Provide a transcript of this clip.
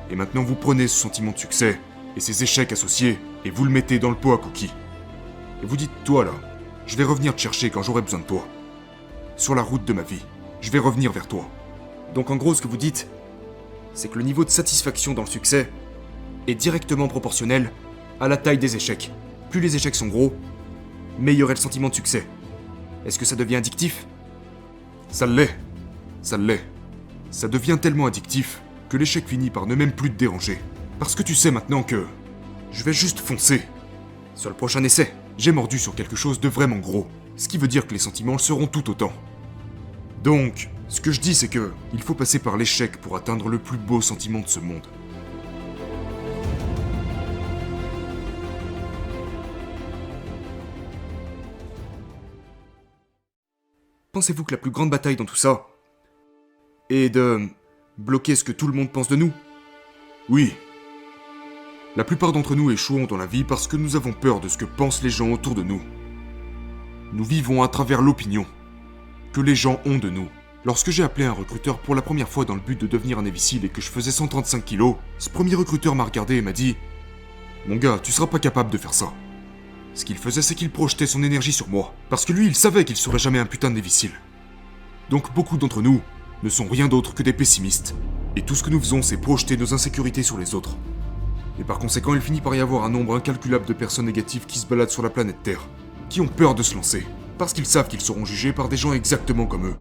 Et maintenant vous prenez ce sentiment de succès, et ces échecs associés, et vous le mettez dans le pot à cookies. Et vous dites, toi là, je vais revenir te chercher quand j'aurai besoin de toi. Sur la route de ma vie, je vais revenir vers toi. Donc en gros, ce que vous dites, c'est que le niveau de satisfaction dans le succès est directement proportionnel à la taille des échecs. Plus les échecs sont gros, meilleur est le sentiment de succès. Est-ce que ça devient addictif ? Ça l'est. Ça l'est. Ça devient tellement addictif que l'échec finit par ne même plus te déranger. Parce que tu sais maintenant que je vais juste foncer. Sur le prochain essai, j'ai mordu sur quelque chose de vraiment gros. Ce qui veut dire que les sentiments le seront tout autant. Donc, ce que je dis c'est que il faut passer par l'échec pour atteindre le plus beau sentiment de ce monde. Pensez-vous que la plus grande bataille dans tout ça est de bloquer ce que tout le monde pense de nous ? Oui. La plupart d'entre nous échouons dans la vie parce que nous avons peur de ce que pensent les gens autour de nous. Nous vivons à travers l'opinion que les gens ont de nous. Lorsque j'ai appelé un recruteur pour la première fois dans le but de devenir un imbécile et que je faisais 135 kilos, ce premier recruteur m'a regardé et m'a dit « Mon gars, tu seras pas capable de faire ça. » Ce qu'il faisait, c'est qu'il projetait son énergie sur moi, parce que lui, il savait qu'il serait jamais un putain d'imbécile. Donc beaucoup d'entre nous ne sont rien d'autre que des pessimistes, et tout ce que nous faisons, c'est projeter nos insécurités sur les autres. Et par conséquent, il finit par y avoir un nombre incalculable de personnes négatives qui se baladent sur la planète Terre, qui ont peur de se lancer, parce qu'ils savent qu'ils seront jugés par des gens exactement comme eux.